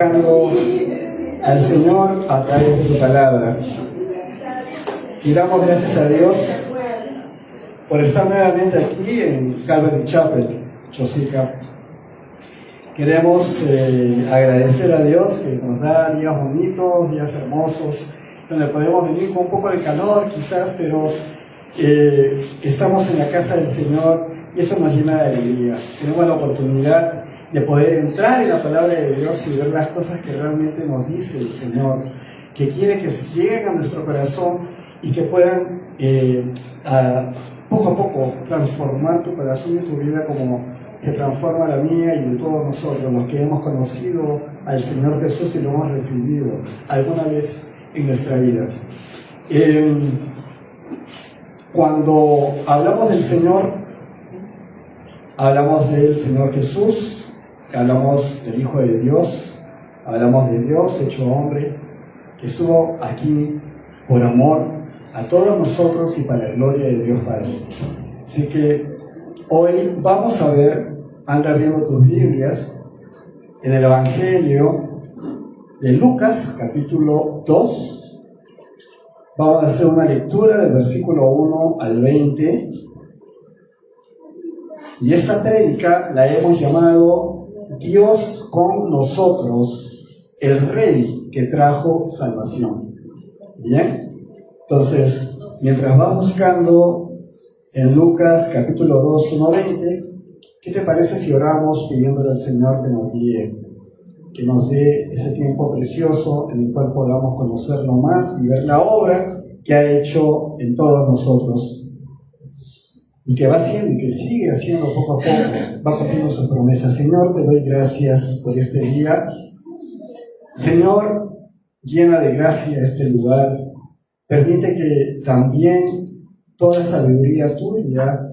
Al Señor a través de su palabra. Y damos gracias a Dios por estar nuevamente aquí en Calvary Chapel, Chosica. Queremos agradecer a Dios que nos da días bonitos, días hermosos, donde podemos venir con un poco de calor quizás, pero estamos en la casa del Señor y eso nos llena de alegría. Tenemos la oportunidad de poder entrar en la palabra de Dios y ver las cosas que realmente nos dice el Señor, que quiere que lleguen a nuestro corazón y que puedan poco a poco transformar tu corazón y tu vida como se transforma la mía y de todos nosotros, los que hemos conocido al Señor Jesús y lo hemos recibido alguna vez en nuestra vida. Cuando hablamos del Señor, hablamos del Señor Jesús, hablamos del Hijo de Dios, hablamos de Dios hecho hombre, que estuvo aquí por amor a todos nosotros y para la gloria de Dios Padre. Así que hoy vamos a ver, anda viendo tus Biblias, en el Evangelio de Lucas, capítulo 2. Vamos a hacer una lectura del versículo 1 al 20. Y esta prédica la hemos llamado Dios con nosotros, el Rey que trajo salvación. ¿Bien? Entonces, mientras vas buscando en Lucas capítulo 2, 1, 20, ¿qué te parece si oramos pidiéndole al Señor que nos guíe, que nos dé ese tiempo precioso en el cual podamos conocerlo más y ver la obra que ha hecho en todos nosotros? Y que va haciendo y que sigue haciendo poco a poco, va cumpliendo sus promesas. Señor, te doy gracias por este día. Señor, llena de gracia este lugar. Permite que también toda sabiduría tuya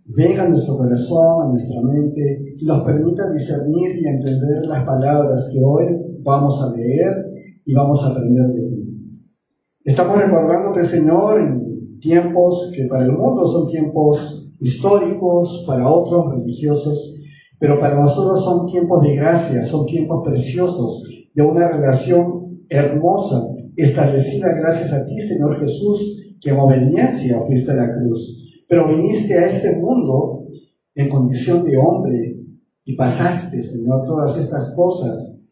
venga a nuestro corazón, a nuestra mente, y nos permita discernir y entender las palabras que hoy vamos a leer y vamos a aprender de ti. Estamos recordándote, Señor, en tiempos que para el mundo son tiempos históricos, para otros religiosos, pero para nosotros son tiempos de gracia, son tiempos preciosos, de una relación hermosa, establecida gracias a ti, Señor Jesús, que en obediencia fuiste a la cruz, pero viniste a este mundo en condición de hombre y pasaste, Señor, todas estas cosas,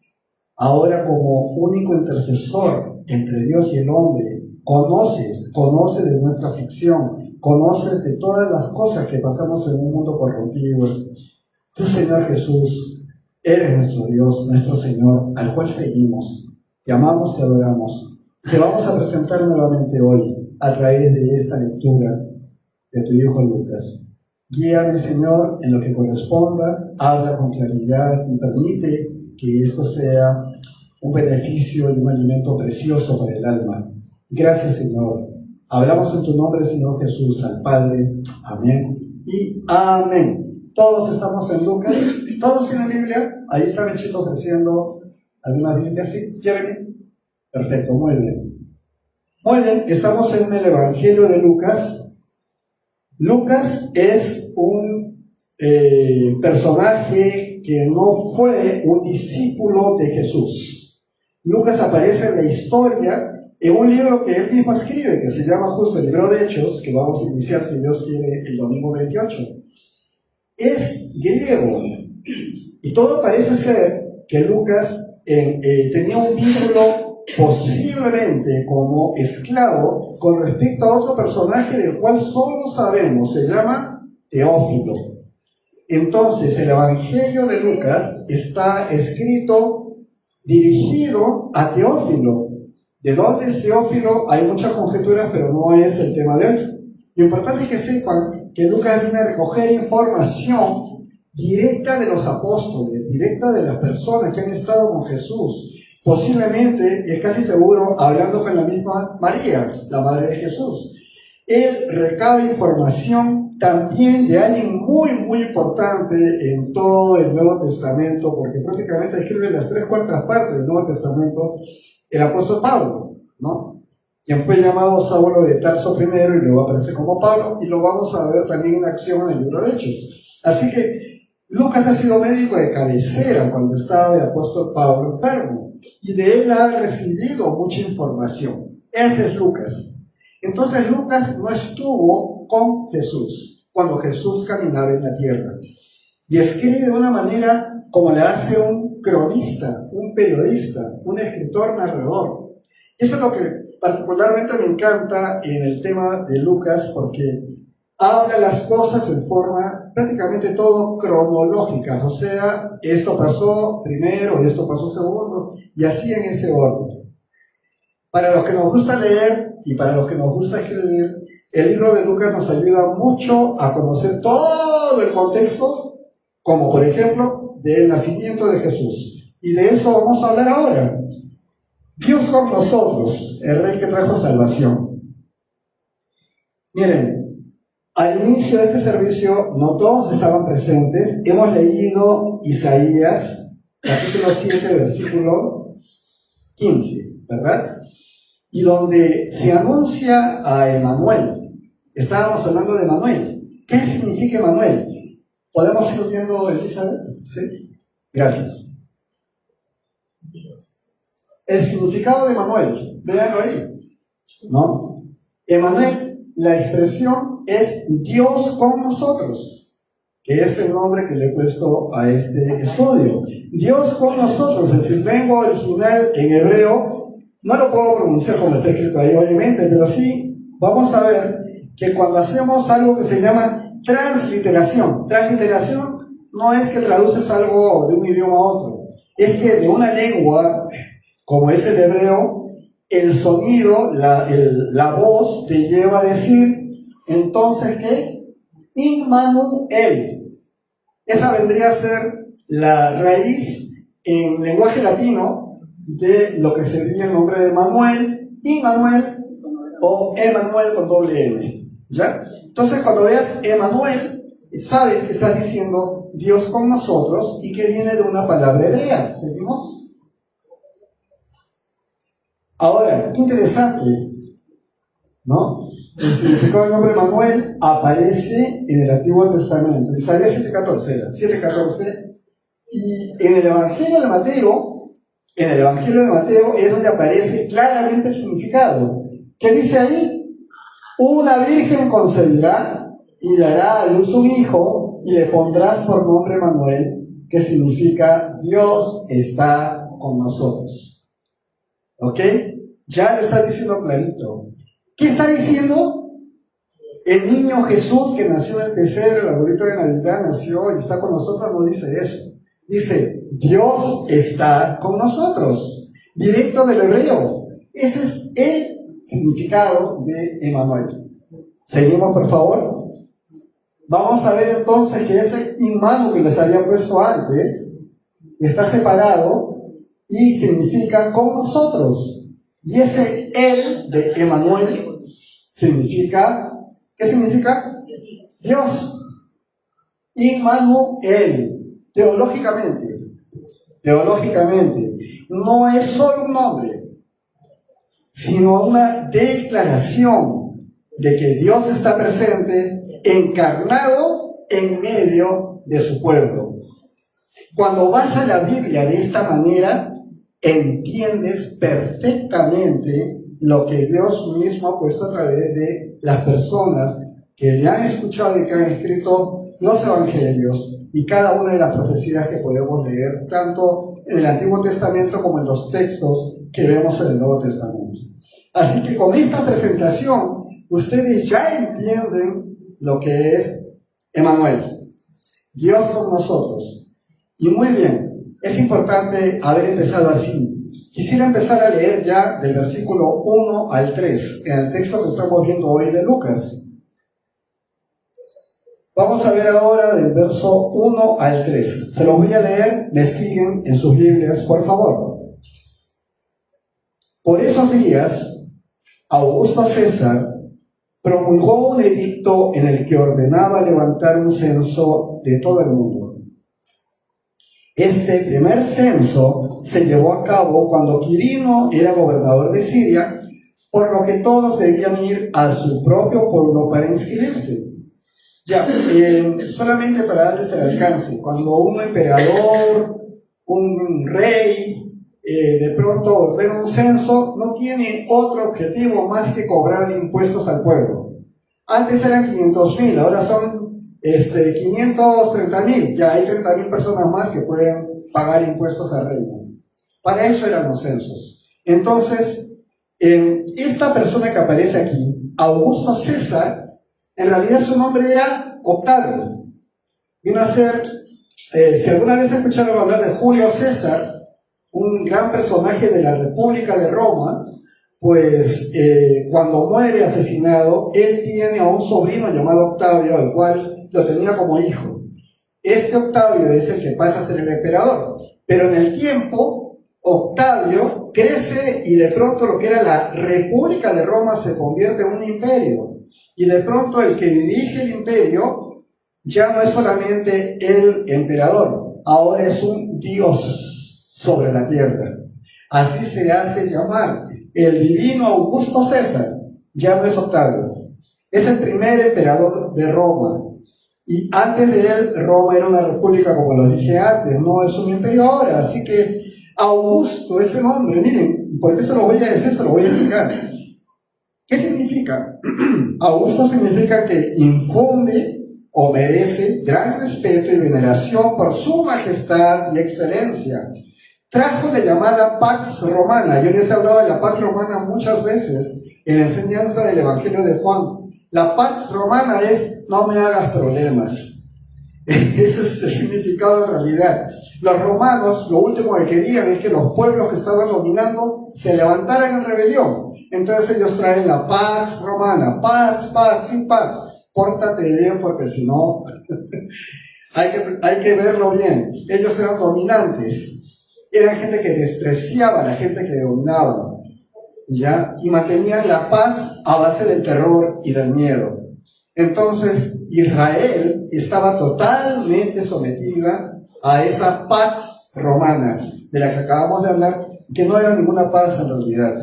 ahora como único intercesor entre Dios y el hombre. Conoces de nuestra aflicción, conoces de todas las cosas que pasamos en un mundo corrompido. Tú, Señor Jesús, eres nuestro Dios, nuestro Señor, al cual seguimos, te amamos, te adoramos. Te vamos a presentar nuevamente hoy a través de esta lectura de tu Hijo Lucas. Guíame, Señor, en lo que corresponda, habla con claridad y permite que esto sea un beneficio y un alimento precioso para el alma. Gracias, Señor. Hablamos en tu nombre, Señor Jesús, al Padre. Amén y amén. Todos estamos en Lucas. ¿Todos tienen Biblia? Ahí está Benchito ofreciendo algunas Biblias. ¿Sí? ¿Quieren? Perfecto, muy bien. Muy bien, estamos en el Evangelio de Lucas. Lucas es un personaje que no fue un discípulo de Jesús. Lucas aparece en la historia en un libro que él mismo escribe, que se llama justo el libro de Hechos, que vamos a iniciar, si Dios quiere, el domingo 28. Es griego, y todo parece ser que Lucas tenía un vínculo posiblemente como esclavo con respecto a otro personaje del cual solo sabemos, se llama Teófilo. Entonces, el Evangelio de Lucas está escrito, dirigido a Teófilo. ¿De dónde es Teófilo? Hay muchas conjeturas, pero no es el tema de hoy. Lo importante es que sepan que Lucas viene a recoger información directa de los apóstoles, directa de las personas que han estado con Jesús. Posiblemente, es casi seguro, hablando con la misma María, la madre de Jesús. Él recaba información también de alguien muy, muy importante en todo el Nuevo Testamento, porque prácticamente escribe las 3/4 partes del Nuevo Testamento, el apóstol Pablo, ¿no? Quien fue llamado Saulo de Tarso primero y luego aparece como Pablo, y lo vamos a ver también en acción en el libro de Hechos. Así que Lucas ha sido médico de cabecera cuando estaba el apóstol Pablo enfermo, y de él ha recibido mucha información. Ese es Lucas. Entonces Lucas no estuvo con Jesús cuando Jesús caminaba en la tierra, y escribe de una manera como le hace un cronista, un periodista, un escritor narrador. Eso es lo que particularmente me encanta en el tema de Lucas, porque habla las cosas en forma prácticamente todo cronológica, o sea, esto pasó primero, esto pasó segundo, y así en ese orden. Para los que nos gusta leer y para los que nos gusta escribir, el libro de Lucas nos ayuda mucho a conocer todo el contexto, como por ejemplo, del nacimiento de Jesús. Y de eso vamos a hablar ahora. Dios con nosotros, el Rey que trajo salvación. Miren, al inicio de este servicio no todos estaban presentes. Hemos leído Isaías, capítulo 7, versículo 15, ¿verdad? Y donde se anuncia a Emanuel. Estábamos hablando de Emanuel. ¿Qué significa Emanuel? ¿Podemos ir viendo, Elizabeth? ¿Sí? Gracias. El significado de Emanuel, véanlo ahí, ¿no? Emanuel, la expresión es Dios con nosotros, que es el nombre que le he puesto a este estudio. Dios con nosotros, es el verbo original en hebreo, no lo puedo pronunciar como está escrito ahí, obviamente, pero sí vamos a ver que cuando hacemos algo que se llama transliteración no es que traduces algo de un idioma a otro, es que de una lengua como es el hebreo, el sonido, la voz te lleva a decir, entonces, ¿qué? Immanuel. Esa vendría a ser la raíz en lenguaje latino de lo que sería el nombre de Manuel, Immanuel o Emanuel con doble M. ¿Ya? Entonces, cuando veas Emanuel, sabes que estás diciendo Dios con nosotros y que viene de una palabra hebrea. ¿Seguimos? Ahora, qué interesante, ¿no? El significado del nombre Manuel aparece en el Antiguo Testamento. Isaías 7:14 era, 7:14. Y en el Evangelio de Mateo, es donde aparece claramente el significado. ¿Qué dice ahí? Una virgen concebirá y dará a luz un hijo y le pondrás por nombre Manuel, que significa Dios está con nosotros. ¿Ok? Ya lo está diciendo clarito. ¿Qué está diciendo? El niño Jesús que nació en el pesebre, el arbolito de Navidad nació y está con nosotros, no dice eso. Dice, Dios está con nosotros. Directo del hebreo. Ese es el significado de Emanuel. Seguimos, por favor. Vamos a ver entonces que ese Immanuel que les había puesto antes está separado y significa con nosotros. Y ese él de Emanuel significa, ¿qué significa? Dios. Immanuel. Teológicamente, no es solo un nombre, sino una declaración de que Dios está presente, encarnado en medio de su pueblo. Cuando vas a la Biblia de esta manera, entiendes perfectamente lo que Dios mismo ha puesto a través de las personas que le han escuchado y que han escrito los evangelios y cada una de las profecías que podemos leer, tanto en el Antiguo Testamento como en los textos que vemos en el Nuevo Testamento. Así que con esta presentación, ustedes ya entienden lo que es Emanuel, Dios con nosotros. Y muy bien, es importante haber empezado así. Quisiera empezar a leer ya del versículo 1 al 3, en el texto que estamos viendo hoy de Lucas. Vamos a ver ahora del verso 1 al 3. Se los voy a leer, me siguen en sus Biblias, por favor. Por esos días, Augusto César promulgó un edicto en el que ordenaba levantar un censo de todo el mundo. Este primer censo se llevó a cabo cuando Quirino era gobernador de Siria, por lo que todos debían ir a su propio pueblo para inscribirse. Ya, solamente para darles el alcance, cuando un emperador, un rey, de pronto ordena un censo, no tiene otro objetivo más que cobrar impuestos al pueblo. Antes eran 500.000, ahora son 530.000, ya hay 30.000 personas más que pueden pagar impuestos al reino. Para eso eran los censos. Entonces, esta persona que aparece aquí, Augusto César, en realidad su nombre era Octavio. Vino a ser, si alguna vez escucharon hablar de Julio César, un gran personaje de la República de Roma, pues cuando muere asesinado, él tiene a un sobrino llamado Octavio, al cual lo tenía como hijo. Este Octavio es el que pasa a ser el emperador. Pero en el tiempo, Octavio crece y de pronto lo que era la República de Roma se convierte en un imperio. Y de pronto el que dirige el imperio ya no es solamente el emperador, ahora es un dios sobre la tierra. Así se hace llamar. El divino Augusto César ya no es Octavio, es el primer emperador de Roma. Y antes de él, Roma era una república, como lo dije antes, no es un imperio ahora. Así que Augusto, ese nombre, miren, ¿por qué se lo voy a decir? Se lo voy a explicar. ¿Qué significa? Augusto significa que infunde o merece gran respeto y veneración por su majestad y excelencia. Trajo la llamada Pax Romana. Yo les he hablado de la Pax Romana muchas veces en la enseñanza del Evangelio de Juan. La Pax Romana es: no me hagas problemas. Ese es el significado en realidad. Los romanos lo último que querían es que los pueblos que estaban dominando se levantaran en rebelión. Entonces ellos traen la Pax Romana. Pax, sin Pax. Pórtate bien porque si no hay que verlo bien. Ellos eran dominantes. Eran gente que despreciaba a la gente que dominaba, ¿ya? Y mantenían la paz a base del terror y del miedo. Entonces, Israel estaba totalmente sometida a esa Pax Romana, de la que acabamos de hablar, que no era ninguna paz en realidad.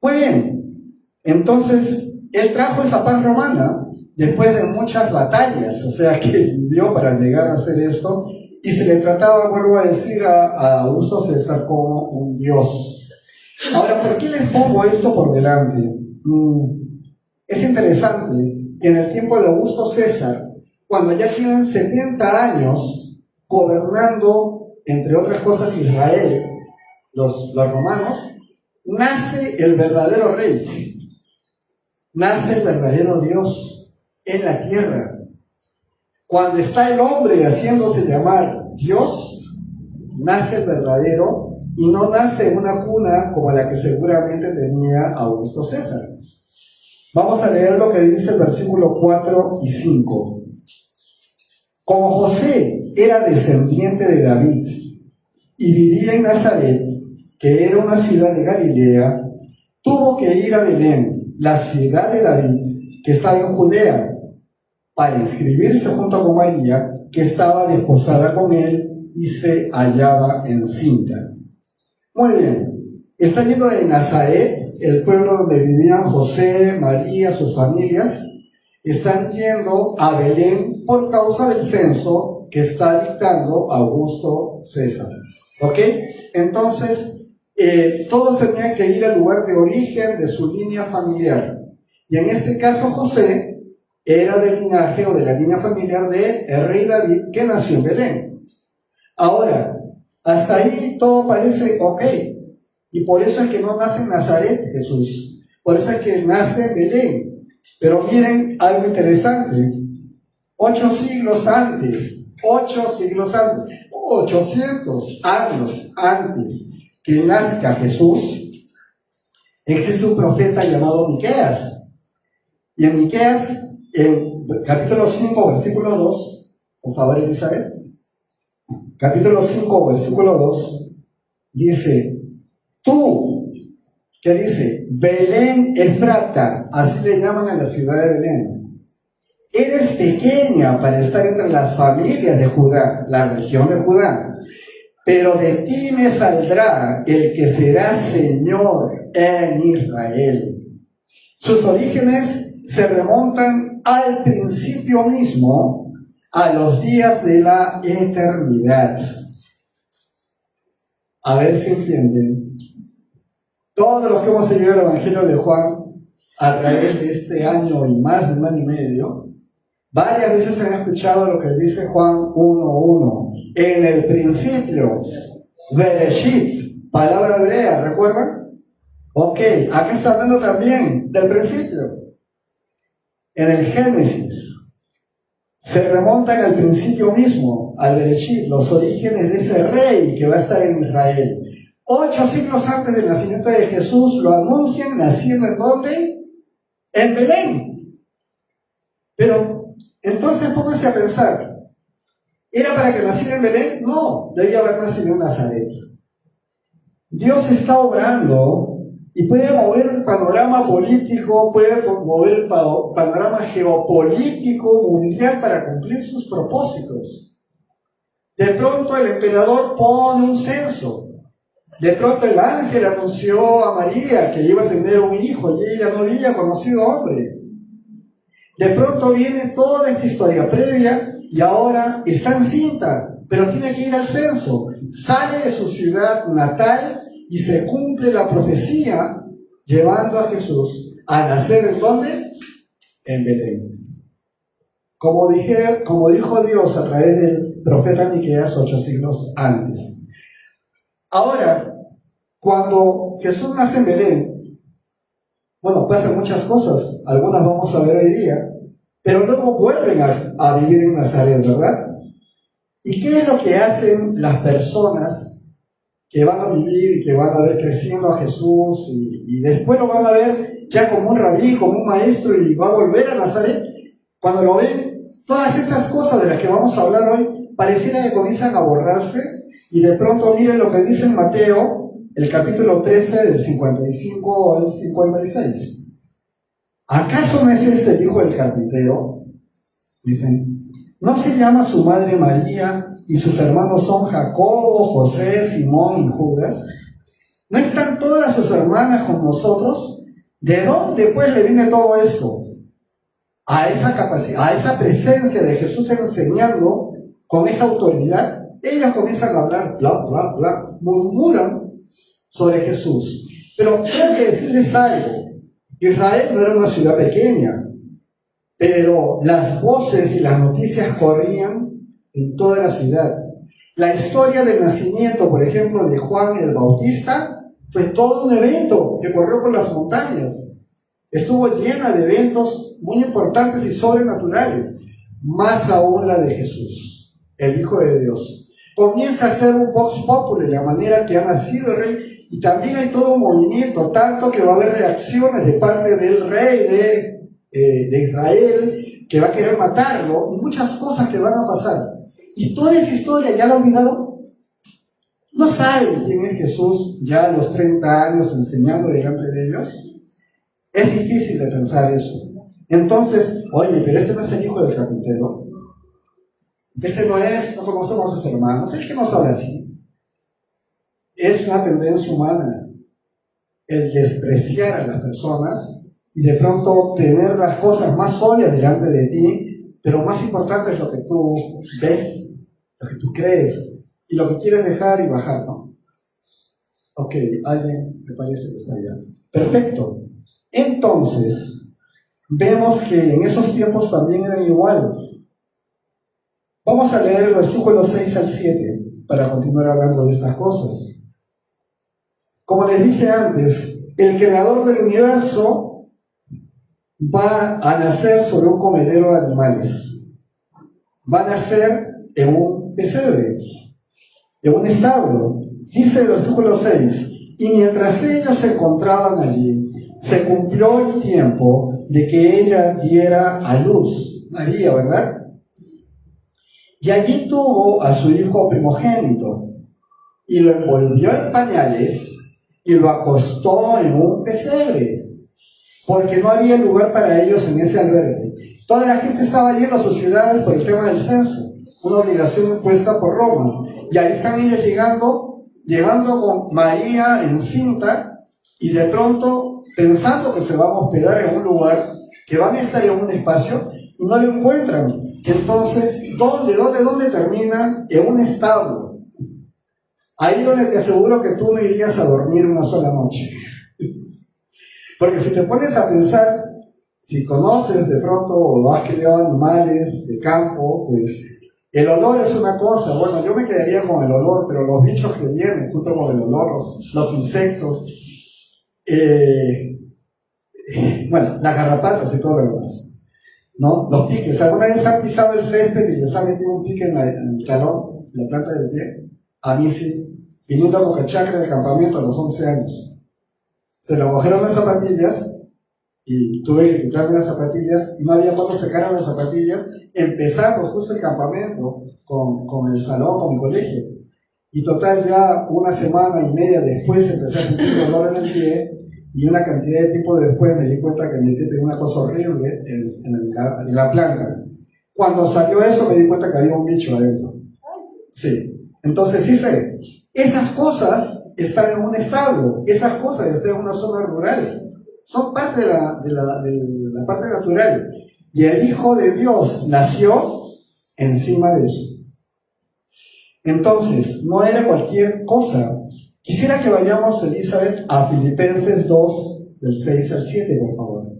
Muy bien, entonces, él trajo esa Pax Romana después de muchas batallas, o sea, que dio para llegar a hacer esto. Y se le trataba, vuelvo a decir, a Augusto César como un dios. Ahora, ¿por qué les pongo esto por delante? Es interesante que en el tiempo de Augusto César, cuando ya tienen 70 años gobernando, entre otras cosas, Israel, los romanos, nace el verdadero rey. Nace el verdadero Dios en la tierra. Cuando está el hombre haciéndose llamar Dios, nace el verdadero y no nace en una cuna como la que seguramente tenía Augusto César. Vamos a leer lo que dice el versículo 4 y 5. Como José era descendiente de David y vivía en Nazaret, que era una ciudad de Galilea, tuvo que ir a Belén, la ciudad de David, que estaba en Judea, para inscribirse junto con María, que estaba desposada con él y se hallaba encinta. Muy bien, está yendo de Nazaret, el pueblo donde vivían José, María, sus familias, están yendo a Belén por causa del censo que está dictando Augusto César. ¿Ok? Entonces, todos tenían que ir al lugar de origen de su línea familiar. Y en este caso José era del linaje o de la línea familiar del rey David, que nació en Belén. Ahora, hasta ahí todo parece ok. Y por eso es que no nace en Nazaret Jesús. Por eso es que nace en Belén. Pero miren algo interesante. 800 años antes que nazca Jesús, existe un profeta llamado Miqueas. Y en Miqueas, en capítulo 5, versículo 2, por favor, Elizabeth. Capítulo 5, versículo 2, dice: tú, ¿qué dice? Belén Efrata, así le llaman a la ciudad de Belén. Eres pequeña para estar entre las familias de Judá, la región de Judá, pero de ti me saldrá el que será Señor en Israel. Sus orígenes se remontan al principio mismo, a los días de la eternidad. A ver si entienden. Todos los que hemos seguido el Evangelio de Juan a través de este año y más de un año y medio, varias veces han escuchado lo que dice Juan 1:1. En el principio, Bereshit, palabra hebrea, ¿recuerdan? Ok, acá está hablando también del principio. En el Génesis, se remontan al principio mismo, al Bereshit, los orígenes de ese rey que va a estar en Israel. 8 siglos antes del nacimiento de Jesús lo anuncian naciendo ¿en dónde? En Belén. Pero entonces pónganse a pensar, ¿era para que naciera en Belén? No, debía haber nacido en Nazaret. Dios está obrando y puede mover el panorama político, puede mover el panorama geopolítico mundial para cumplir sus propósitos. De pronto el emperador pone un censo. De pronto el ángel anunció a María que iba a tener un hijo y ella no había conocido hombre. De pronto viene toda esta historia previa y ahora está encinta, pero tiene que ir al censo. Sale de su ciudad natal y se cumple la profecía llevando a Jesús a nacer ¿en dónde? En Belén. Como dijo Dios a través del profeta Miqueas 8 siglos antes. Ahora, cuando Jesús nace en Belén, bueno, pasan muchas cosas, algunas vamos a ver hoy día, pero luego vuelven a vivir en Nazaret, ¿verdad? ¿Y qué es lo que hacen las personas que van a vivir y que van a ver creciendo a Jesús y después lo van a ver ya como un rabí, como un maestro y va a volver a Nazaret? Cuando lo ven, todas estas cosas de las que vamos a hablar hoy pareciera que comienzan a borrarse y de pronto miren lo que dice en Mateo, el capítulo 13 del 55 al 56. ¿Acaso no es este el hijo del carpintero? Dicen, ¿no se llama su madre María y sus hermanos son Jacobo, José, Simón y Judas? ¿No están todas sus hermanas con nosotros? ¿De dónde pues le viene todo esto? A esa capacidad, a esa presencia de Jesús enseñando con esa autoridad, ellos comienzan a hablar, bla, bla, bla, murmuran sobre Jesús. Pero tengo que decirles algo. Israel no era una ciudad pequeña, pero las voces y las noticias corrían en toda la ciudad. La historia del nacimiento, por ejemplo, de Juan el Bautista, fue todo un evento que corrió por las montañas. Estuvo llena de eventos muy importantes y sobrenaturales, más aún la de Jesús, el Hijo de Dios. Comienza a ser un vox populi, la manera que ha nacido el rey, y también hay todo un movimiento, tanto que va a haber reacciones de parte del rey de Israel, que va a querer matarlo, y muchas cosas que van a pasar. Y toda esa historia, ¿ya la olvidaron? ¿No saben quién es Jesús ya a los 30 años enseñando delante de ellos? Es difícil de pensar eso. Entonces, oye, pero este no es el hijo del carpintero. Ese no es, no conocemos a sus hermanos, es que nos habla así. Es una tendencia humana el despreciar a las personas y de pronto tener las cosas más obvias delante de ti, pero más importante es lo que tú ves, lo que tú crees y lo que quieres dejar y bajar, ¿no? Ok, alguien me parece que está allá. Perfecto. Entonces, vemos que en esos tiempos también eran igual. Vamos a leer el versículo 6 al 7 para continuar hablando de estas cosas. Como les dije antes, el creador del universo va a nacer sobre un comedero de animales. Va a nacer en un pesebre, en un establo. Dice el versículo 6, y mientras ellos se encontraban allí, se cumplió el tiempo de que ella diera a luz, María, ¿verdad? Y allí tuvo a su hijo primogénito, y lo envolvió en pañales, y lo acostó en un pesebre, porque no había lugar para ellos en ese albergue. Toda la gente estaba yendo a sus ciudades por el tema del censo, una obligación impuesta por Roma, y ahí están ellos llegando con María encinta, y de pronto, pensando que se van a hospedar en un lugar, que van a estar en un espacio y no lo encuentran. Entonces, ¿dónde terminan? En un establo. Ahí donde te aseguro que tú no irías a dormir una sola noche. Porque si te pones a pensar, si conoces de pronto o lo has criado animales de campo, pues el olor es una cosa. Bueno, yo me quedaría con el olor, pero los bichos que vienen junto con el olor, los insectos, bueno, las garrapatas y todo lo demás, ¿no? Los piques. ¿Alguna vez han pisado el césped y les ha metido un pique en el talón, en la planta del pie? A mí sí. Viniendo a Bocachacra de campamento a los 11 años. Se lo cogieron las zapatillas y tuve que quitarme las zapatillas y no había cuando secaran las zapatillas, empezando justo el campamento con el salón, con mi colegio. Y total, ya una semana y media después empecé a sentir dolor en el pie y una cantidad de tiempo después me di cuenta que mi pie tenía una cosa horrible en la planta. Cuando salió eso me di cuenta que había un bicho adentro. Sí. Entonces sí sé, esas cosas están en un establo, esas cosas están en una zona rural, son parte de la parte natural. Y el Hijo de Dios nació encima de eso. Entonces, no era cualquier cosa. Quisiera que vayamos, Elizabeth, a Filipenses 2, del 6 al 7, por favor.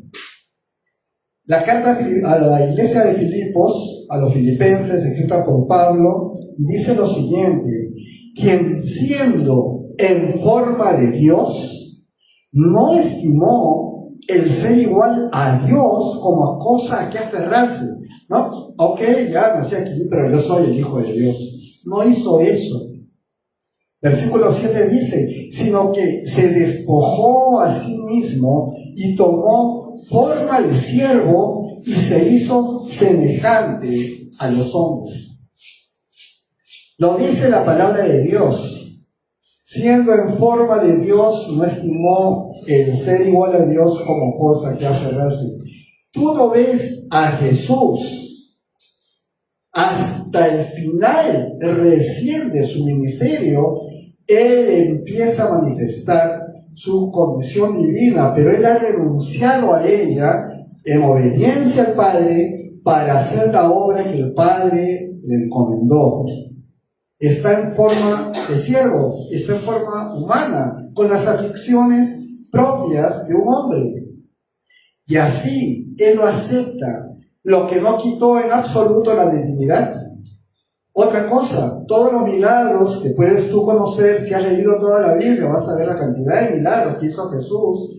La carta a la iglesia de Filipos, a los filipenses, escrita por Pablo, dice lo siguiente: quien siendo en forma de Dios, no estimó el ser igual a Dios como a cosa a que aferrarse, ¿no? Ok, ya nací aquí, pero yo soy el Hijo de Dios. No hizo eso. Versículo 7 dice, sino que se despojó a sí mismo y tomó forma de siervo y se hizo semejante a los hombres. Lo dice la palabra de Dios. Siendo en forma de Dios, no estimó el ser igual a Dios como cosa que aferrarse. Tú no ves a Jesús hasta el final recién de su ministerio. Él empieza a manifestar su condición divina, pero él ha renunciado a ella en obediencia al Padre para hacer la obra que el Padre le encomendó. Está en forma de siervo, está en forma humana, con las aflicciones propias de un hombre. Y así él lo acepta, lo que no quitó en absoluto la divinidad. Otra cosa, todos los milagros que puedes tú conocer, si has leído toda la Biblia, vas a ver la cantidad de milagros que hizo Jesús.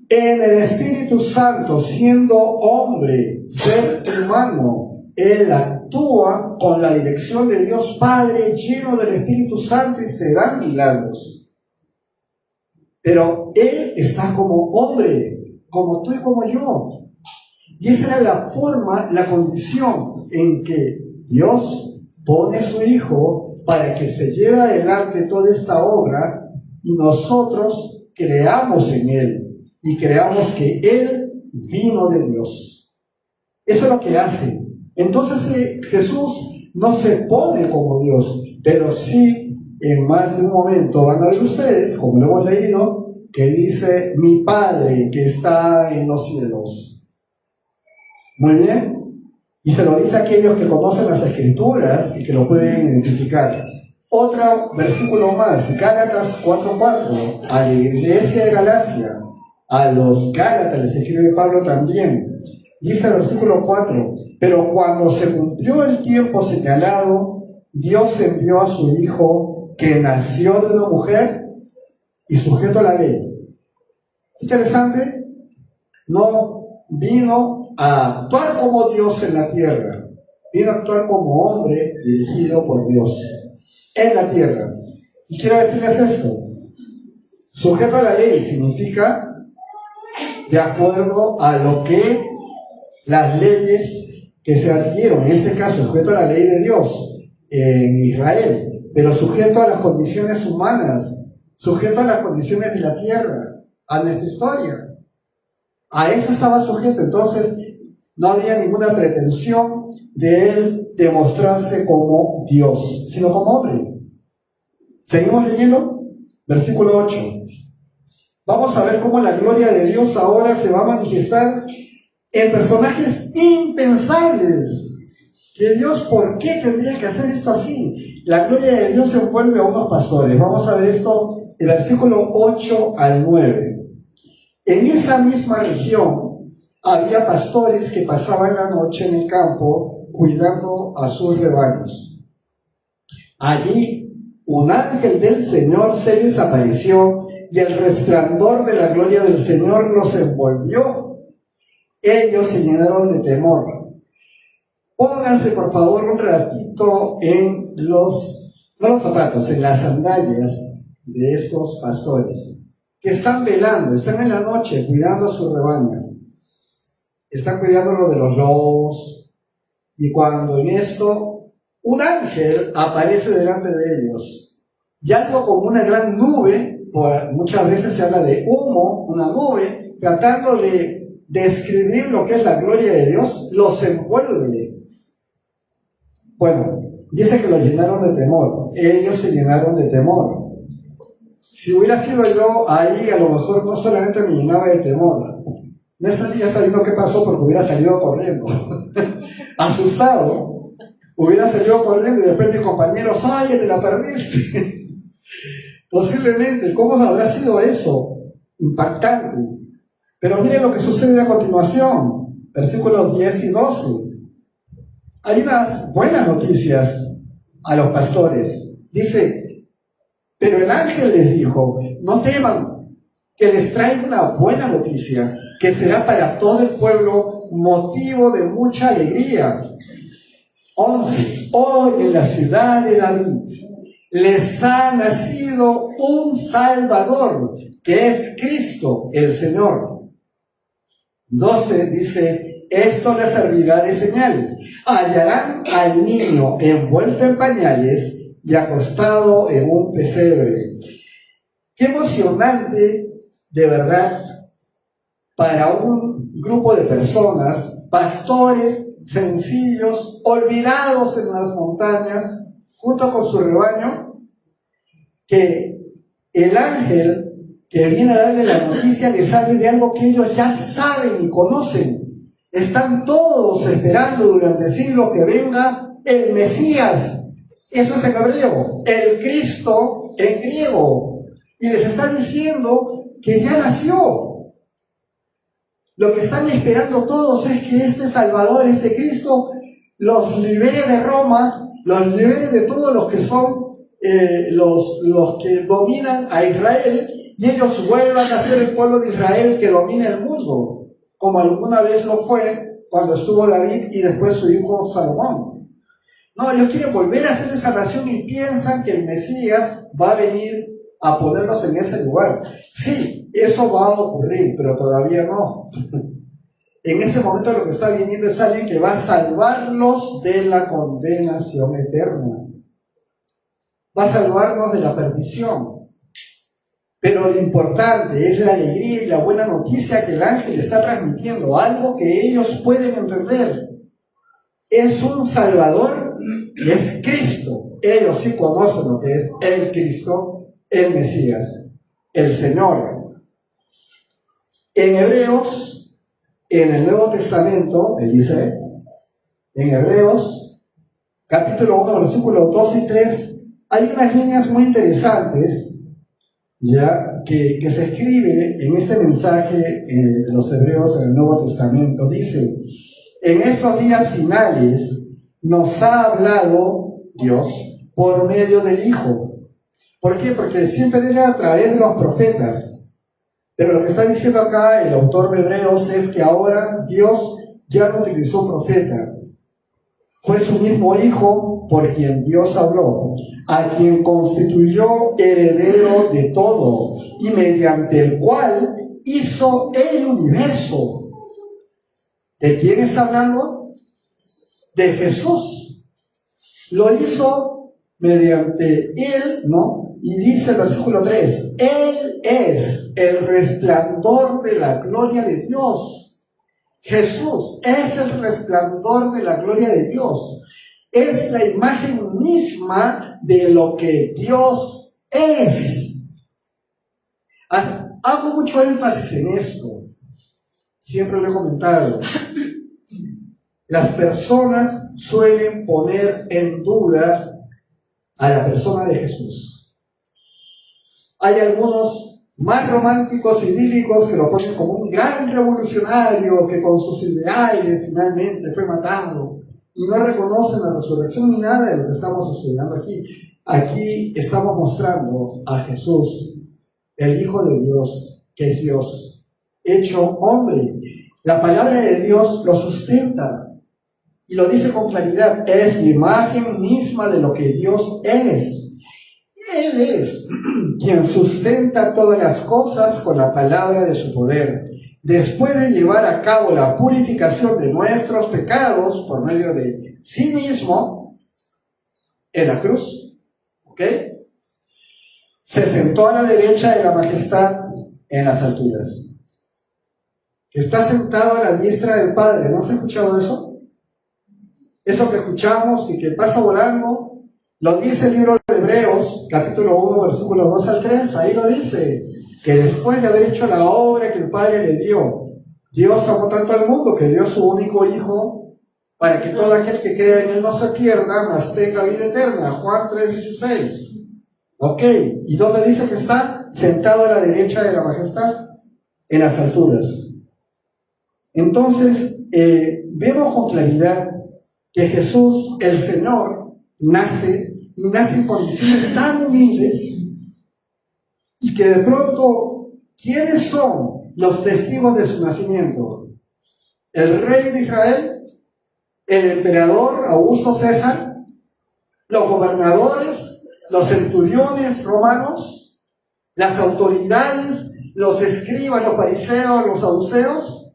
En el Espíritu Santo, siendo hombre, ser humano, él actúa con la dirección de Dios Padre, lleno del Espíritu Santo, y se dan milagros. Pero él está como hombre, como tú y como yo. Y esa era la forma, la condición en que Dios pone a su Hijo para que se lleve adelante toda esta obra y nosotros creamos en Él y creamos que Él vino de Dios. Eso es lo que hace. Entonces Jesús no se pone como Dios, pero sí en más de un momento van a ver ustedes, como lo hemos leído, que dice mi Padre que está en los cielos. Muy bien. Y se lo dice a aquellos que conocen las Escrituras y que lo pueden identificar. Otro versículo más, Gálatas 4:4, a la iglesia de Galacia, a los Gálatas les escribe Pablo también. Dice el versículo 4, pero cuando se cumplió el tiempo señalado, Dios envió a su Hijo, que nació de una mujer y sujeto a la ley. Interesante, no vino a actuar como Dios en la tierra, vino a actuar como hombre dirigido por Dios en la tierra. Y quiero decirles esto: sujeto a la ley significa de acuerdo a lo que las leyes que se adquirieron, en este caso sujeto a la ley de Dios en Israel, pero sujeto a las condiciones humanas, sujeto a las condiciones de la tierra, a nuestra historia. A eso estaba sujeto. Entonces no había ninguna pretensión de él demostrarse como Dios, sino como hombre. Seguimos leyendo, versículo 8. vamos a ver cómo la gloria de Dios ahora se va a manifestar en personajes impensables. Que Dios, ¿por qué tendría que hacer esto así? La gloria de Dios se envuelve a unos pastores. Vamos a ver esto del versículo 8 al 9. En esa misma región había pastores que pasaban la noche en el campo cuidando a sus rebaños. Allí un ángel del Señor se les apareció y el resplandor de la gloria del Señor los envolvió. Ellos se llenaron de temor. Pónganse por favor un ratito en no los zapatos, en las sandalias de estos pastores que están velando, están en la noche cuidando a su rebaño, están cuidando lo de los lobos, y cuando en esto un ángel aparece delante de ellos, y algo como una gran nube, muchas veces se habla de humo, una nube, tratando de describir lo que es la gloria de Dios, los envuelve. Bueno, dice que los llenaron de temor, ellos se llenaron de temor. Si hubiera sido yo ahí, a lo mejor no solamente me llenaba de temor, no estaría sabiendo qué pasó porque hubiera salido corriendo, asustado, hubiera salido corriendo y después mis compañeros, ¡ay, te la perdiste! Posiblemente, ¿cómo habrá sido eso? Impactante. Pero miren lo que sucede a continuación, versículos 10 y 12. Hay unas buenas noticias a los pastores. Dice, pero el ángel les dijo, no teman, que les traigo una buena noticia, que será para todo el pueblo motivo de mucha alegría. 11. Hoy en la ciudad de David les ha nacido un Salvador, que es Cristo el Señor. 12 dice, esto les servirá de señal. Hallarán al niño envuelto en pañales y acostado en un pesebre. Qué emocionante, de verdad, para un grupo de personas, pastores sencillos, olvidados en las montañas, junto con su rebaño, que el ángel que viene a darle la noticia les sale de algo que ellos ya saben y conocen. Están todos esperando durante siglos que venga el Mesías. Eso es en hebreo, el Cristo en griego. Y les está diciendo que ya nació. Lo que están esperando todos es que este Salvador, este Cristo, los libere de Roma, los libere de todos los que son los que dominan a Israel, y ellos vuelvan a ser el pueblo de Israel que domina el mundo, como alguna vez lo fue cuando estuvo David y después su hijo Salomón. No, ellos quieren volver a ser esa nación y piensan que el Mesías va a venir a ponerlos en ese lugar. Sí, eso va a ocurrir, pero todavía no. En ese momento lo que está viniendo es alguien que va a salvarlos de la condenación eterna. Va a salvarnos de la perdición. Pero lo importante es la alegría y la buena noticia que el ángel está transmitiendo, algo que ellos pueden entender. Es un Salvador y es Cristo. Ellos sí conocen lo que es el Cristo, el Mesías, el Señor. En Hebreos, en el Nuevo Testamento, él dice, en Hebreos, capítulo 1, versículos 2 y 3, hay unas líneas muy interesantes, ya que se escribe en este mensaje de los hebreos en el Nuevo Testamento. Dice, en estos días finales nos ha hablado Dios por medio del Hijo. ¿Por qué? Porque siempre era a través de los profetas. Pero lo que está diciendo acá el autor de Hebreos es que ahora Dios ya no utilizó un profeta. Fue su mismo Hijo por quien Dios habló, a quien constituyó heredero de todo y mediante el cual hizo el universo. ¿De quién está hablando? De Jesús. Lo hizo mediante Él, ¿no? Y dice el versículo 3, Él es el resplandor de la gloria de Dios. Jesús es el resplandor de la gloria de Dios. Es la imagen misma de lo que Dios es. Hago mucho énfasis en esto. Siempre lo he comentado. Las personas suelen poner en duda a la persona de Jesús. Hay algunos más románticos y bíblicos que lo ponen como un gran revolucionario que con sus ideales finalmente fue matado y no reconocen la resurrección ni nada de lo que estamos estudiando aquí. Aquí estamos mostrando a Jesús, el Hijo de Dios, que es Dios, hecho hombre. La palabra de Dios lo sustenta y lo dice con claridad. Es la imagen misma de lo que Dios es. Él es quien sustenta todas las cosas con la palabra de su poder. Después de llevar a cabo la purificación de nuestros pecados por medio de sí mismo en la cruz, ¿ok? Se sentó a la derecha de la majestad en las alturas. Está sentado a la diestra del Padre. ¿No has escuchado eso? Eso que escuchamos y que pasa volando, lo dice el libro de Hebreos, capítulo 1, versículos 2 al 3, ahí lo dice, que después de haber hecho la obra que el Padre le dio, Dios amó tanto al mundo que dio su único Hijo, para que todo aquel que crea en Él no se pierda, mas tenga vida eterna. Juan 3:16. Ok, ¿y dónde dice que está? Sentado a la derecha de la majestad, en las alturas. Entonces, vemos con claridad que Jesús, el Señor, nace en condiciones tan humildes y que de pronto, ¿quiénes son los testigos de su nacimiento? El rey de Israel, el emperador Augusto César, los gobernadores, los centuriones romanos, las autoridades, los escribas, los fariseos, los saduceos.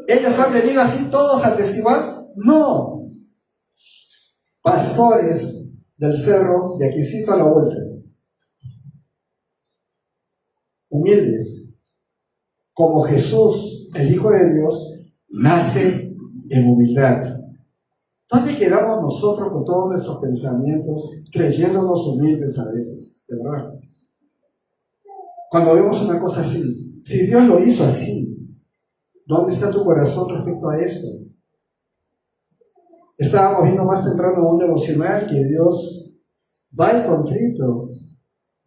¿Ellos han venido así todos a testiguar? No. Pastores del cerro de Aquisito a la vuelta. Humildes. Como Jesús, el Hijo de Dios, nace en humildad. ¿Dónde quedamos nosotros con todos nuestros pensamientos, creyéndonos humildes a veces? De verdad. Cuando vemos una cosa así, si Dios lo hizo así, ¿dónde está tu corazón respecto a esto? Estábamos viendo más temprano un devocional que Dios va al contrito,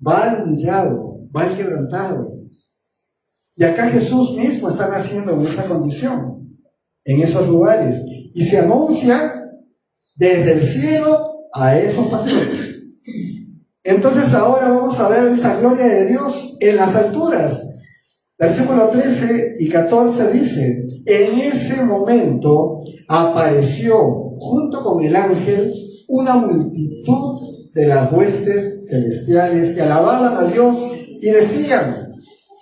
va al humillado, va al quebrantado. Y acá Jesús mismo está naciendo en esa condición, en esos lugares. Y se anuncia desde el cielo a esos pastores. Entonces ahora vamos a ver esa gloria de Dios en las alturas. Versículo 13 y 14 dice: en ese momento apareció junto con el ángel una multitud de las huestes celestiales que alababan a Dios y decían: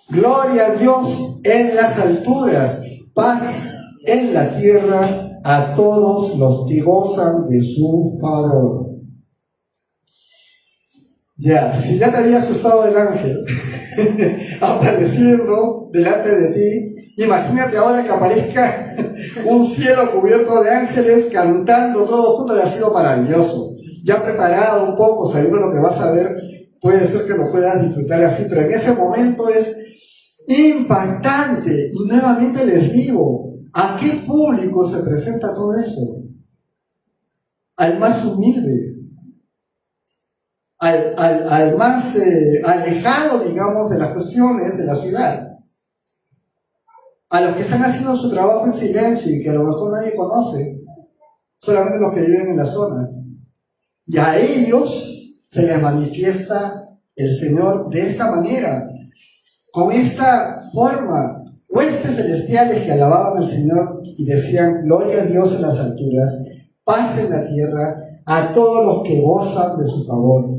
gloria a Dios en las alturas, paz en la tierra a todos los que gozan de su favor. Ya, si ya te había asustado el ángel apareciendo delante de ti, imagínate ahora que aparezca un cielo cubierto de ángeles cantando todos juntos. Ha sido maravilloso. Ya preparado un poco, sabiendo lo que vas a ver, puede ser que lo puedas disfrutar así, pero en ese momento es impactante. Y nuevamente les digo, ¿a qué público se presenta todo eso? Al más humilde, al más alejado, digamos, de las cuestiones de la ciudad, a los que están haciendo su trabajo en silencio y que a lo mejor nadie conoce, solamente los que viven en la zona. Y a ellos se les manifiesta el Señor de esta manera, con esta forma. Huestes celestiales que alababan al Señor y decían: gloria a Dios en las alturas, paz en la tierra a todos los que gozan de su favor.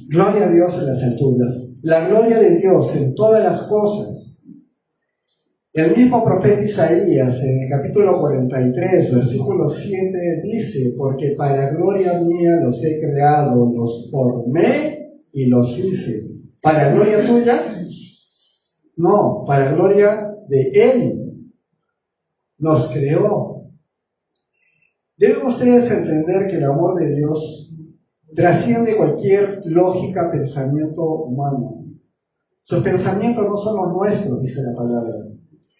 Gloria a Dios en las alturas, la gloria de Dios en todas las cosas. El mismo profeta Isaías, en el capítulo 43, versículo 7, dice: porque para gloria mía los he creado, los formé y los hice. ¿Para gloria tuya? No, para gloria de Él. Nos creó. Deben ustedes entender que el amor de Dios trasciende cualquier lógica, pensamiento humano. Sus pensamientos no son los nuestros, dice la palabra.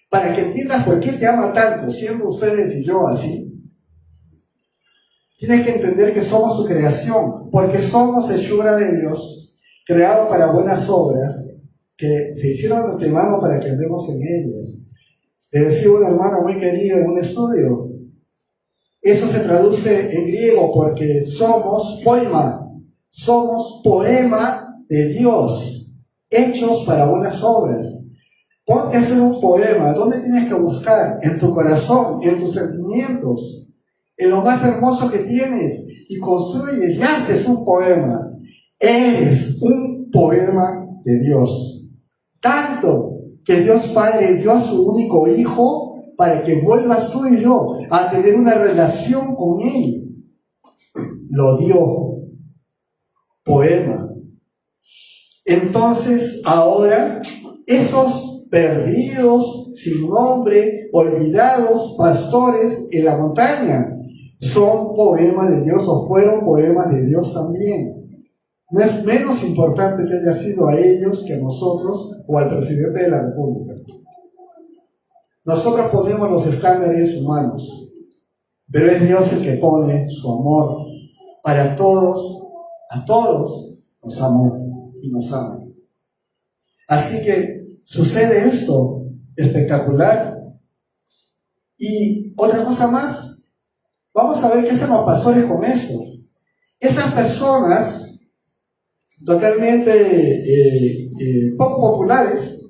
Para que entiendas por qué te ama tanto, siendo ustedes y yo así, tienes que entender que somos su creación, porque somos hechura de Dios, creados para buenas obras, que se hicieron de antemano para que andemos en ellas. Le decía un hermano muy querido en un estudio, eso se traduce en griego porque somos poema de Dios, hechos para buenas obras. Ponte a hacer un poema. ¿Dónde tienes que buscar? En tu corazón, en tus sentimientos, en lo más hermoso que tienes, y construyes y haces un poema. Eres un poema de Dios. Tanto que Dios Padre dio a su único Hijo para que vuelvas tú y yo a tener una relación con Él. Lo dio. Poema. Entonces, ahora, esos perdidos, sin nombre, olvidados, pastores en la montaña, son poemas de Dios o fueron poemas de Dios también. No es menos importante que haya sido a ellos que a nosotros o al presidente de la República. Nosotros ponemos los estándares humanos, pero es Dios el que pone su amor para todos, a todos nos amó y nos ama. Así que sucede esto espectacular. Y otra cosa más, vamos a ver qué hacen los pastores con esto. Esas personas totalmente poco populares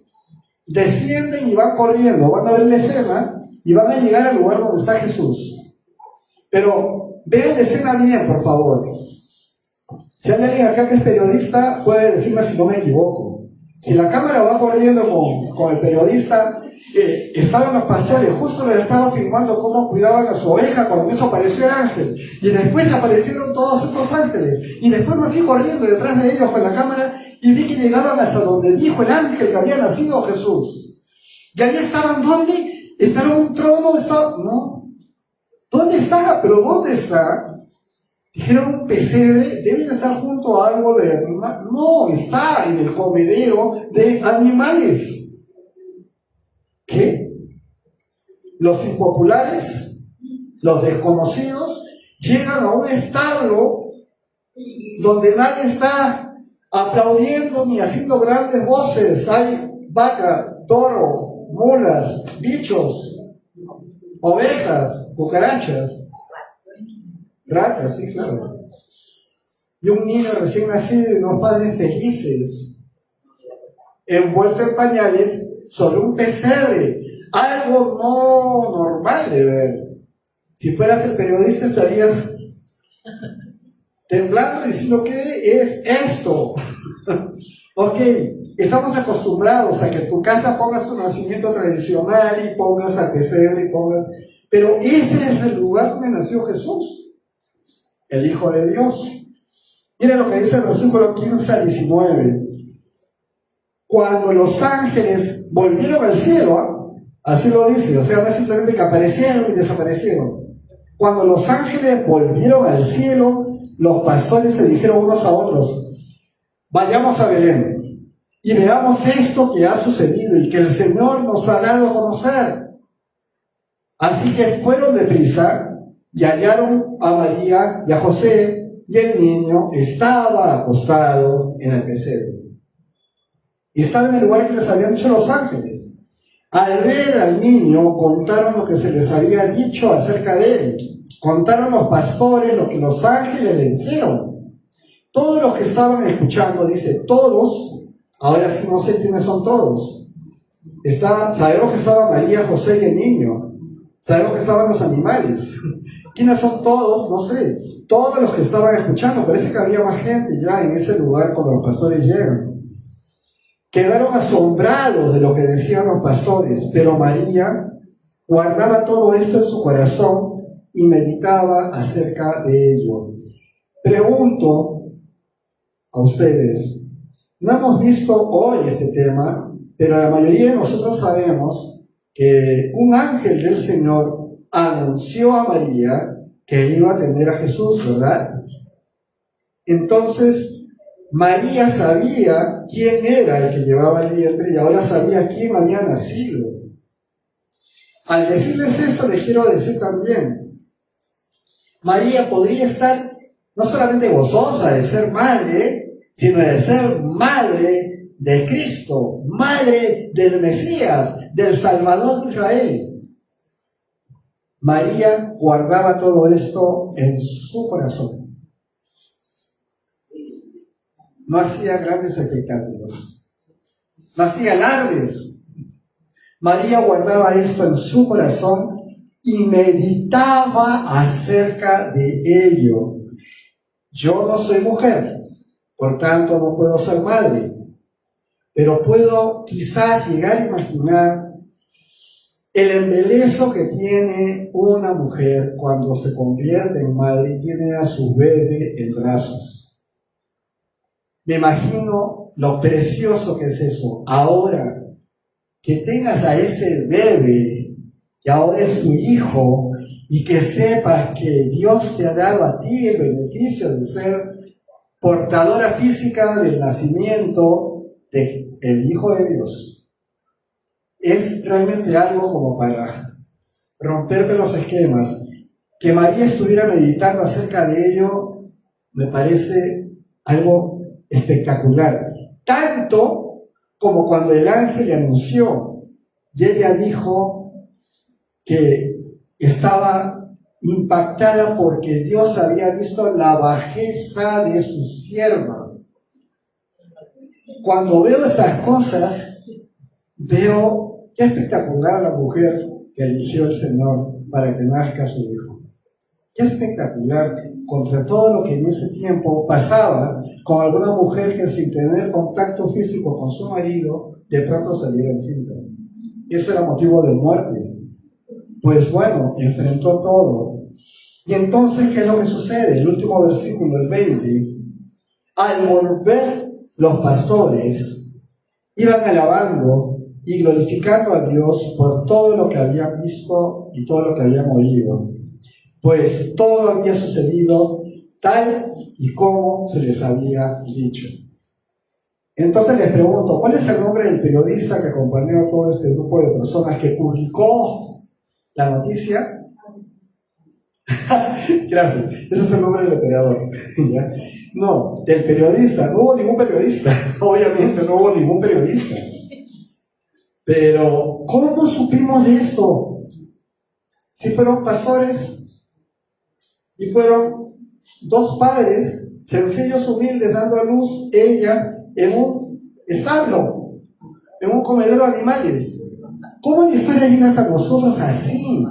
descienden y van corriendo, van a ver la escena y van a llegar al lugar donde está Jesús. Pero vean la escena bien, por favor. Si hay alguien acá que es periodista, puede decirme si no me equivoco. Si la cámara va corriendo con el periodista, estaban los pastores, justo les estaban filmando cómo cuidaban a su oveja, cuando eso apareció el ángel. Y después aparecieron todos estos ángeles. Y después me fui corriendo detrás de ellos con la cámara y vi que llegaban hasta donde dijo el ángel que había nacido Jesús. Y ahí estaban, ¿dónde? ¿Estaba en un trono? No. ¿Dónde está? ¿Pero dónde está? Dijeron un pesebre, deben estar junto a algo de animal. No, está en el comedero de animales. ¿Qué? Los impopulares, los desconocidos, llegan a un establo donde nadie está aplaudiendo ni haciendo grandes voces. Hay vaca, toro, mulas, bichos, ovejas, cucarachas, ratas, sí, claro. Y un niño recién nacido y unos padres felices, envuelto en pañales, sobre un pesebre. Algo no normal de ver. Si fueras el periodista estarías temblando diciendo, ¿qué es esto? Ok, estamos acostumbrados a que en tu casa pongas tu nacimiento tradicional y pongas al pesebre y pongas... Pero ese es el lugar donde nació Jesús, el Hijo de Dios. Miren lo que dice el versículo 15 al 19. Cuando los ángeles volvieron al cielo, así lo dice, o sea, no es simplemente que aparecieron y desaparecieron. Cuando los ángeles volvieron al cielo, los pastores se dijeron unos a otros, vayamos a Belén y veamos esto que ha sucedido y que el Señor nos ha dado a conocer. Así que fueron deprisa y hallaron a María y a José, y el niño estaba acostado en el pesebre. Y estaba en el lugar que les habían dicho los ángeles. Al ver al niño, contaron lo que se les había dicho acerca de él. Contaron los pastores lo que los ángeles le dijeron. Todos los que estaban escuchando, dice, todos, ahora sí no sé quiénes son todos. Sabemos que estaba María, José y el niño. Sabemos que estaban los animales. ¿Quiénes son todos? No sé. Todos los que estaban escuchando. Parece que había más gente ya en ese lugar cuando los pastores llegan. Quedaron asombrados de lo que decían los pastores, pero María guardaba todo esto en su corazón y meditaba acerca de ello. Pregunto a ustedes, no hemos visto hoy este tema, pero la mayoría de nosotros sabemos que un ángel del Señor anunció a María que iba a tener a Jesús, ¿verdad? Entonces, María sabía quién era el que llevaba el vientre y ahora sabía quién había nacido. Al decirles eso, les quiero decir también, María podría estar no solamente gozosa de ser madre, sino de ser madre de Cristo, madre del Mesías, del Salvador de Israel. María guardaba todo esto en su corazón. No hacía grandes espectáculos, no hacía alardes. María guardaba esto en su corazón y meditaba acerca de ello. Yo no soy mujer, por tanto no puedo ser madre, pero puedo quizás llegar a imaginar el embeleso que tiene una mujer cuando se convierte en madre y tiene a su bebé en brazos. Me imagino lo precioso que es eso. Ahora que tengas a ese bebé, que ahora es tu hijo, y que sepas que Dios te ha dado a ti el beneficio de ser portadora física del nacimiento del Hijo de Dios. Es realmente algo como para romperme los esquemas. Que María estuviera meditando acerca de ello me parece algo espectacular. Tanto como cuando el ángel le anunció y ella dijo que estaba impactada porque Dios había visto la bajeza de su sierva. Cuando veo estas cosas, veo qué espectacular la mujer que eligió el Señor para que nazca su hijo. Qué espectacular contra todo lo que en ese tiempo pasaba con alguna mujer que sin tener contacto físico con su marido, de pronto saliera encinta. Eso era motivo de muerte. Pues bueno, enfrentó todo. Y entonces, ¿qué es lo que sucede? El último versículo, el 20. Al volver los pastores, iban alabando y glorificando a Dios por todo lo que habían visto y todo lo que habían oído. Pues todo había sucedido tal y como se les había dicho. Entonces les pregunto, ¿cuál es el nombre del periodista que acompañó a todo este grupo de personas que publicó la noticia? Gracias, ese es el nombre del operador. ¿Ya? No, del periodista, no hubo ningún periodista, obviamente no hubo ningún periodista. Pero, ¿cómo supimos de esto? Si fueron pastores y fueron dos padres sencillos, humildes, dando a luz ella en un establo, en un comedero de animales. ¿Cómo la historia llega hasta nosotros así?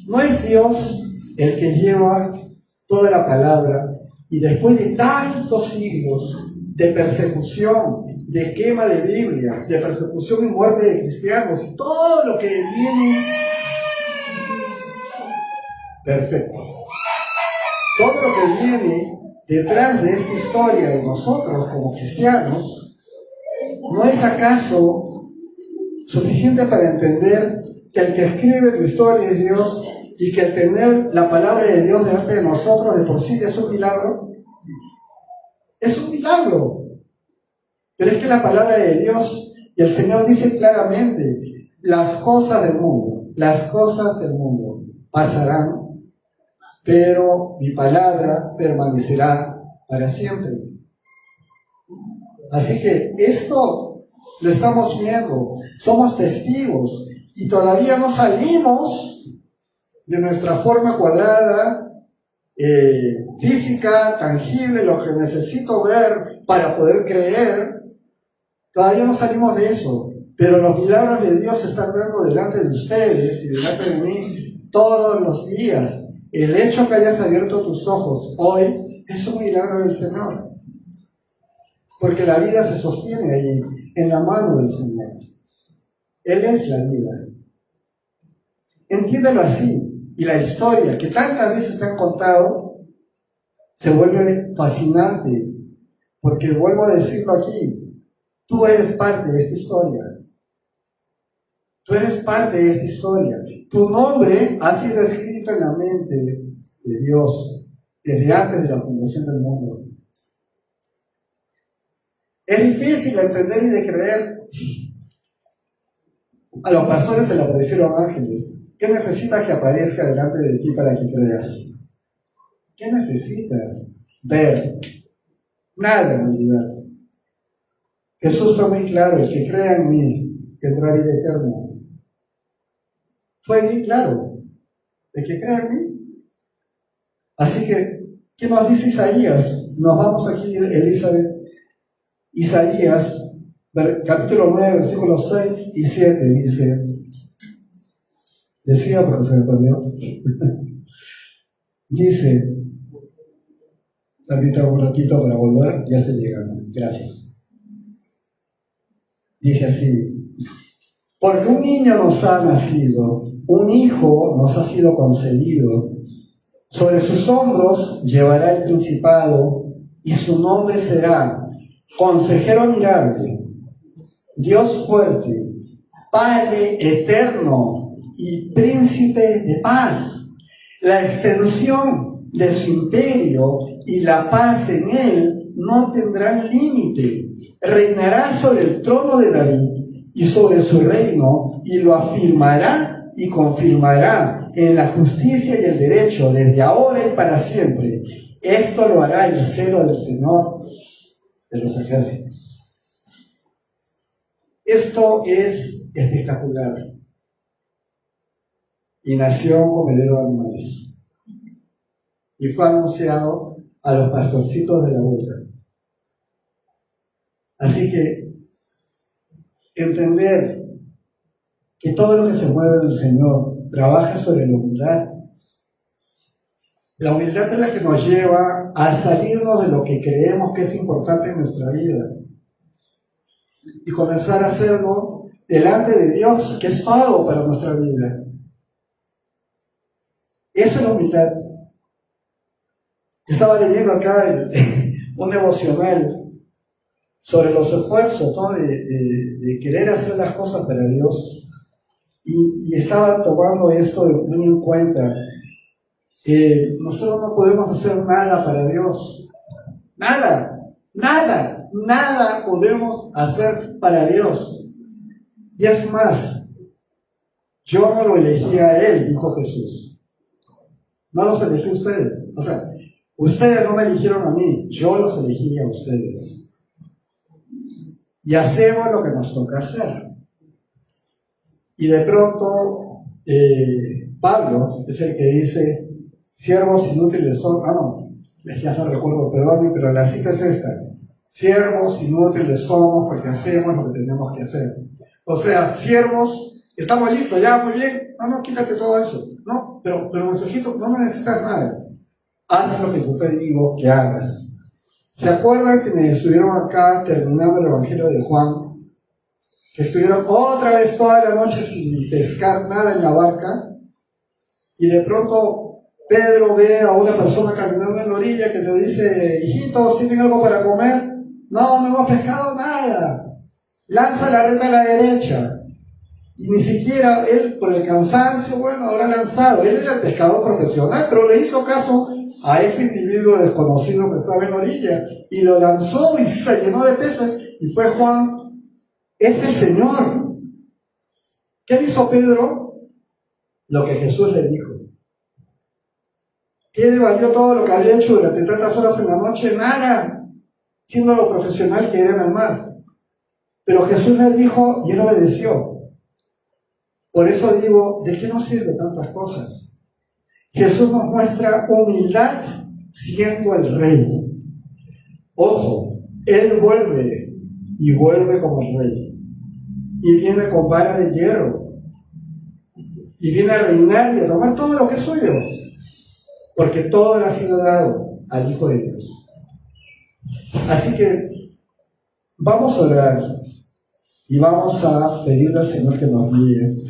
No es Dios el que lleva toda la palabra y después de tantos siglos de persecución, de quema de Biblias, de persecución y muerte de cristianos, y todo lo que viene perfecto. Todo lo que viene detrás de esta historia de nosotros como cristianos, ¿no es acaso suficiente para entender que el que escribe la historia es Dios y que el tener la palabra de Dios delante de nosotros de por sí es un milagro? Es un milagro. Pero es que la palabra de Dios, y el Señor dice claramente, las cosas del mundo pasarán, pero mi palabra permanecerá para siempre. Así que esto lo estamos viendo, somos testigos y todavía no salimos de nuestra forma cuadrada, física, tangible, lo que necesito ver para poder creer. Todavía no salimos de eso, pero los milagros de Dios se están dando delante de ustedes y delante de mí todos los días. El hecho que hayas abierto tus ojos hoy es un milagro del Señor, porque la vida se sostiene ahí, en la mano del Señor. Él es la vida. Entiéndelo así, y la historia que tantas veces te han contado se vuelve fascinante, porque vuelvo a decirlo aquí, tú eres parte de esta historia. Tú eres parte de esta historia. Tu nombre ha sido escrito en la mente de Dios desde antes de la fundación del mundo. Es difícil de entender y de creer. A los pastores se le aparecieron ángeles. ¿Qué necesitas que aparezca delante de ti para que creas? ¿Qué necesitas ver? Nada en realidad. Jesús fue muy claro: el que crea en mí tendrá vida eterna. Fue muy claro: el que crea en mí. Así que, ¿qué nos dice Isaías? Nos vamos aquí, Elizabeth. Isaías, capítulo 9, versículos 6 y 7, dice, decía porque se me perdió, dice, permítame un ratito para volver, ya se llega, gracias. Dice así: porque un niño nos ha nacido, un hijo nos ha sido concedido, sobre sus hombros llevará el principado, y su nombre será Consejero Admirable, Dios Fuerte, Padre Eterno y Príncipe de Paz. La extensión de su imperio y la paz en él no tendrán límite. Reinará sobre el trono de David y sobre su reino, y lo afirmará y confirmará en la justicia y el derecho desde ahora y para siempre. Esto lo hará el celo del Señor de los ejércitos. Esto es espectacular. Y nació un comedero de animales. Y fue anunciado a los pastorcitos de la vuelta. Así que entender que todo lo que se mueve en el Señor trabaja sobre la humildad. La humildad es la que nos lleva a salirnos de lo que creemos que es importante en nuestra vida y comenzar a hacerlo delante de Dios, que es pago para nuestra vida. Eso es la humildad. Estaba leyendo acá un devocional sobre los esfuerzos, ¿no? de querer hacer las cosas para Dios, y estaba tomando esto muy en cuenta. Nosotros no podemos hacer nada para Dios. Nada podemos hacer para Dios. Y es más, yo no lo elegí a Él, dijo Jesús. No los elegí a ustedes. O sea, ustedes no me eligieron a mí, yo los elegí a ustedes. Y hacemos lo que nos toca hacer. Y de pronto, Pablo es el que dice: siervos inútiles son, ya no recuerdo, perdón, pero la cita es esta: siervos inútiles somos porque hacemos lo que tenemos que hacer. O sea, siervos, estamos listos, ya, muy bien, quítate todo eso. No, pero no necesitas nada. Haz lo que yo te digo que hagas. ¿Se acuerdan que me estuvieron acá terminando el Evangelio de Juan? Que estuvieron otra vez toda la noche sin pescar nada en la barca, y de pronto Pedro ve a una persona caminando en la orilla que le dice: hijitos, ¿tienen algo para comer? No hemos pescado nada. Lanza la red a la derecha. Y ni siquiera él, por el cansancio, habrá lanzado. Él era el pescador profesional, pero le hizo caso a ese individuo desconocido que estaba en la orilla, y lo lanzó y se llenó de peces, y fue Juan. Es el Señor. ¿Qué hizo Pedro? Lo que Jesús le dijo. ¿Qué le valió todo lo que había hecho durante tantas horas en la noche? Nada, siendo lo profesional que era en el mar. Pero Jesús le dijo y él obedeció. Por eso digo, ¿de qué nos sirven tantas cosas? Jesús nos muestra humildad siendo el Rey. Ojo, Él vuelve y vuelve como el Rey. Y viene con vara de hierro. Y viene a reinar y a tomar todo lo que es suyo. Porque todo le ha sido dado al Hijo de Dios. Así que vamos a orar y vamos a pedirle al Señor que nos guíe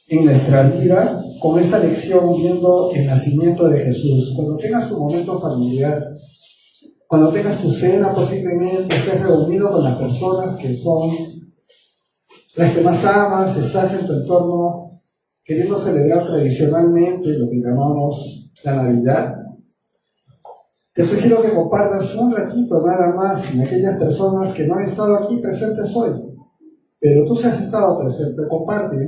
en nuestra vida con esta lección, viendo el nacimiento de Jesús. Cuando tengas tu momento familiar, cuando tengas tu cena, posiblemente estés reunido con las personas que son las que más amas, estás en tu entorno queriendo celebrar tradicionalmente lo que llamamos la Navidad. Te sugiero que compartas un ratito nada más en aquellas personas que no han estado aquí presentes hoy. Pero tú sí has estado presente, comparte.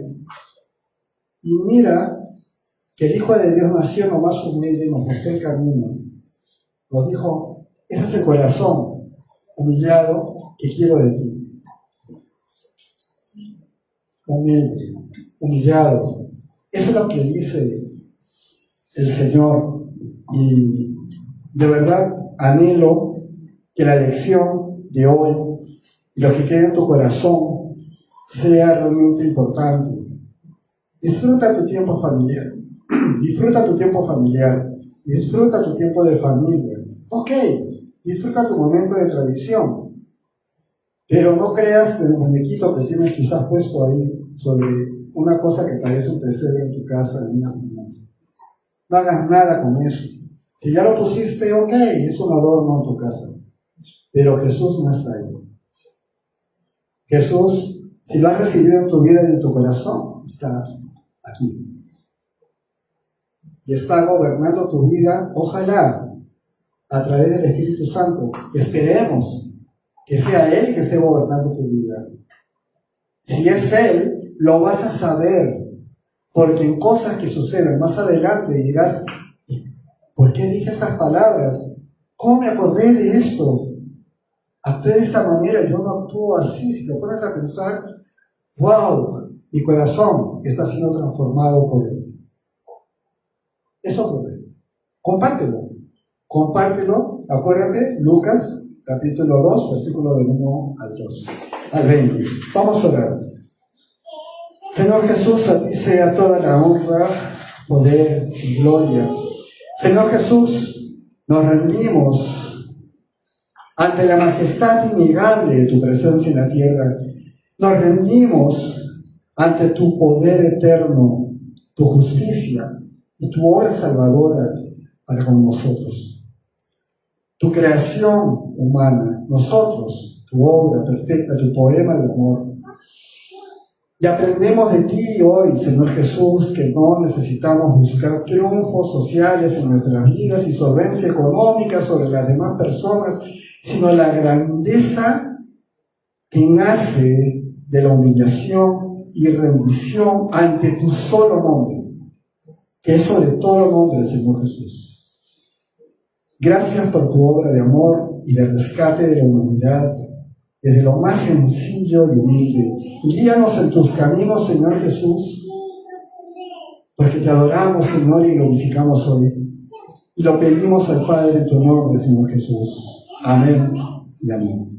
Y mira que el Hijo de Dios nació en lo más humilde y nos mostró el camino. Nos dijo, ese es el corazón humillado que quiero de ti. Humilde, humillado. Eso es lo que dice el Señor. Y de verdad anhelo que la lección de hoy y lo que quede en tu corazón sea realmente importante. Disfruta tu tiempo familiar. Disfruta tu tiempo familiar. Disfruta tu tiempo de familia. Ok, disfruta tu momento de tradición. Pero no creas en el muñequito que tienes quizás puesto ahí sobre una cosa que parece un pesebre en tu casa en una semana. No hagas nada con eso. Si ya lo pusiste, ok, es un adorno en tu casa. Pero Jesús no está ahí. Jesús, si lo has recibido en tu vida y en tu corazón, está aquí. Y está gobernando tu vida, ojalá, a través del Espíritu Santo. Esperemos que sea Él que esté gobernando tu vida. Si es Él, lo vas a saber, porque en cosas que suceden más adelante dirás, ¿por qué dije estas palabras? ¿Cómo me acordé de esto? Actué de esta manera, yo no actúo así. Si te pones a pensar, wow, mi corazón está siendo transformado por Él. Eso ocurre. Compártelo. Acuérdate, Lucas, capítulo 2, versículo del 1 al 20. Vamos a orar. Señor Jesús, a ti sea toda la honra, poder y gloria. Señor Jesús, nos rendimos ante la majestad innegable de tu presencia en la tierra. Nos rendimos ante tu poder eterno, tu justicia y tu obra salvadora para con nosotros. Tu creación humana, nosotros, tu obra perfecta, tu poema de amor. Y aprendemos de ti hoy, Señor Jesús, que no necesitamos buscar triunfos sociales en nuestras vidas y solvencia económica sobre las demás personas, sino la grandeza que nace de la humillación y rendición ante tu solo nombre, que es sobre todo nombre, Señor Jesús. Gracias por tu obra de amor y de rescate de la humanidad, desde lo más sencillo y humilde. Guíanos en tus caminos, Señor Jesús, porque te adoramos, Señor, y glorificamos hoy. Y lo pedimos al Padre en tu nombre, Señor Jesús. Amén y amén.